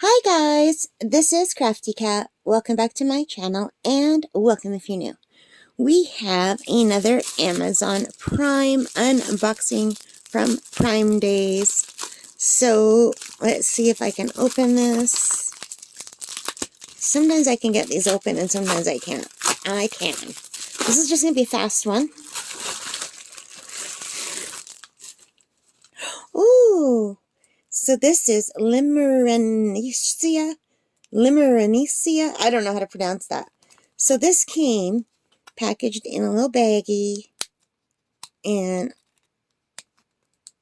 Hi guys, this is Crafty Cat. Welcome back to my channel and welcome if you're new. We have another Amazon Prime unboxing from Prime Days. So let's see if I can open this. Sometimes I can get these open and sometimes I can't. I can. This is just going to be a fast one. Ooh, so this is Limerenicia. I don't know how to pronounce that. So this came packaged in a little baggie, and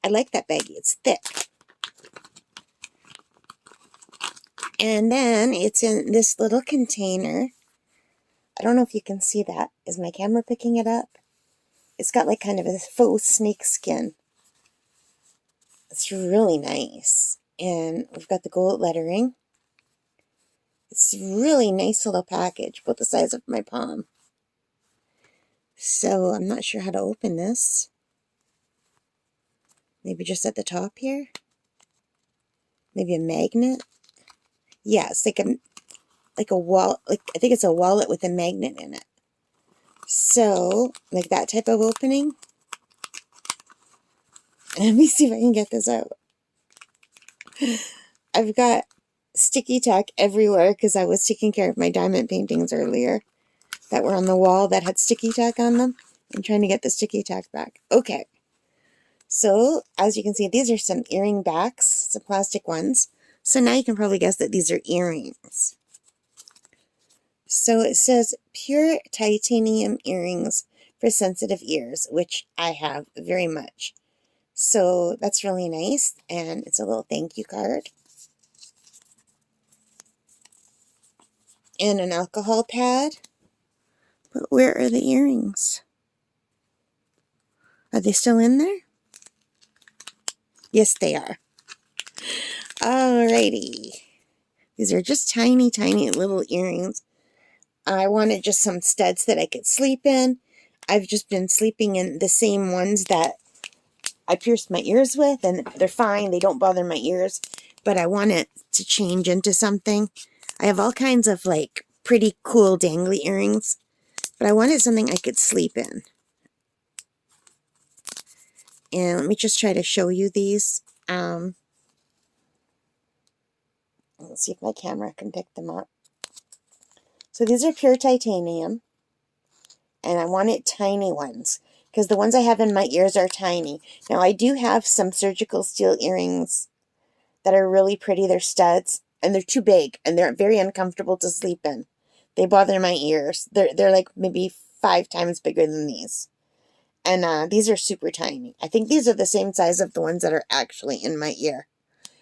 I like that baggie. It's thick. And then it's in this little container. I don't know if you can see that. Is my camera picking it up? It's got like kind of a faux snake skin. It's really nice. And we've got the gold lettering. It's a really nice little package, about the size of my palm. So I'm not sure how to open this. Maybe just at the top here. Maybe a magnet. Yeah, it's like a wall. Like I think it's a wallet with a magnet in it. So like that type of opening. Let me see if I can get this out. I've got sticky tack everywhere because I was taking care of my diamond paintings earlier that were on the wall that had sticky tack on them. I'm trying to get the sticky tack back. Okay. So, as you can see, these are some earring backs, some plastic ones. So now you can probably guess that these are earrings. So it says pure titanium earrings for sensitive ears, which I have very much. So that's really nice, and it's a little thank you card. And an alcohol pad. But where are the earrings? Are they still in there? Yes, they are. Alrighty. These are just tiny, tiny little earrings. I wanted just some studs that I could sleep in. I've just been sleeping in the same ones that I pierced my ears with, and they're fine. They don't bother my ears, but I want it to change into something. I have all kinds of like pretty cool dangly earrings, but I wanted something I could sleep in. And let me just try to show you these. Let's see if my camera can pick them up. So these are pure titanium, and I wanted tiny ones because the ones I have in my ears are tiny. Now I do have some surgical steel earrings that are really pretty. They're studs, and they're too big, and they're very uncomfortable to sleep in. They bother my ears. They're like maybe 5 times bigger than these. And these are super tiny. I think these are the same size of the ones that are actually in my ear.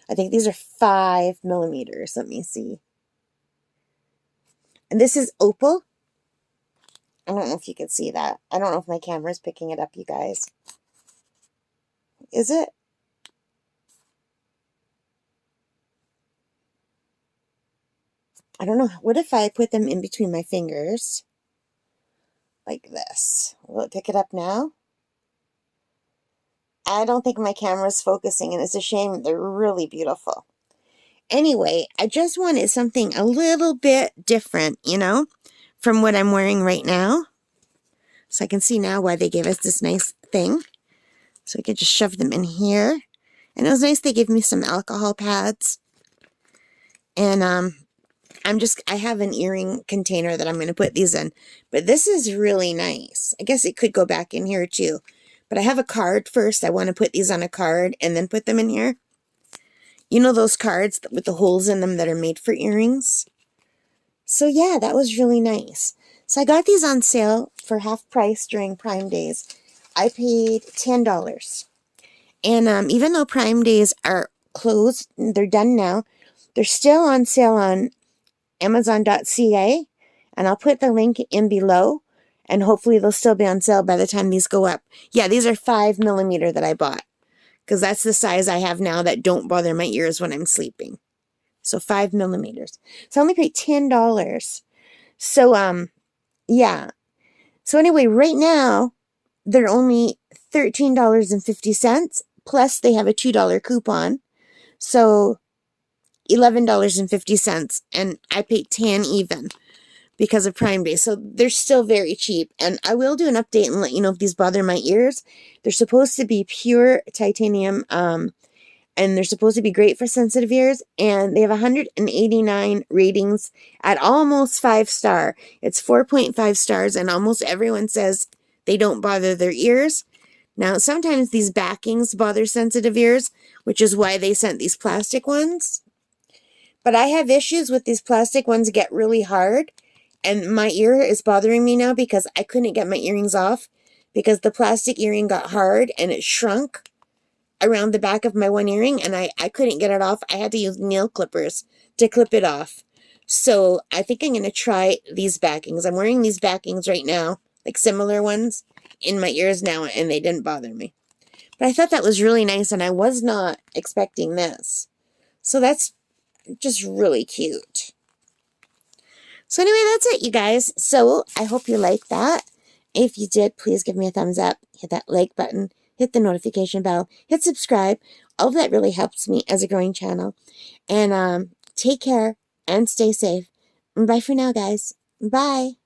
I think these are 5 millimeters. Let me see. And this is Opal. I don't know if you can see that. I don't know if my camera is picking it up, you guys. Is it? I don't know. What if I put them in between my fingers? Like this. Will it pick it up now? I don't think my camera's focusing, and it's a shame. They're really beautiful. Anyway, I just wanted something a little bit different, you know, from what I'm wearing right now. So I can see now why they gave us this nice thing. So we could just shove them in here. And it was nice they gave me some alcohol pads. And I have an earring container that I'm going to put these in. But this is really nice. I guess it could go back in here too. But I have a card first. I want to put these on a card and then put them in here. You know those cards with the holes in them that are made for earrings? So yeah, that was really nice. So I got these on sale for half price during Prime Days. I paid $10. And even though Prime Days are closed, they're done now, they're still on sale on Amazon.ca. And I'll put the link in below. And hopefully they'll still be on sale by the time these go up. Yeah, these are 5 millimeter that I bought. Because that's the size I have now that don't bother my ears when I'm sleeping. So 5 millimeters. So I only paid $10. So, yeah. So anyway, right now, they're only $13.50. Plus, they have a $2 coupon. So $11.50, and I paid 10 even because of Prime Day. So they're still very cheap. And I will do an update and let you know if these bother my ears. They're supposed to be pure titanium, and they're supposed to be great for sensitive ears. And they have 189 ratings at almost 5-star. It's 4.5 stars, and almost everyone says they don't bother their ears. Now, sometimes these backings bother sensitive ears, which is why they sent these plastic ones. But I have issues with these plastic ones get really hard. And my ear is bothering me now because I couldn't get my earrings off because the plastic earring got hard and it shrunk around the back of my one earring, and I couldn't get it off. I had to use nail clippers to clip it off. So I think I'm going to try these backings. I'm wearing these backings right now, like similar ones, in my ears now, and they didn't bother me. But I thought that was really nice, and I was not expecting this. So that's just really cute. So anyway, that's it, you guys. So I hope you liked that. If you did, please give me a thumbs up. Hit that like button. Hit the notification bell. Hit subscribe. All of that really helps me as a growing channel. And take care and stay safe. Bye for now, guys. Bye.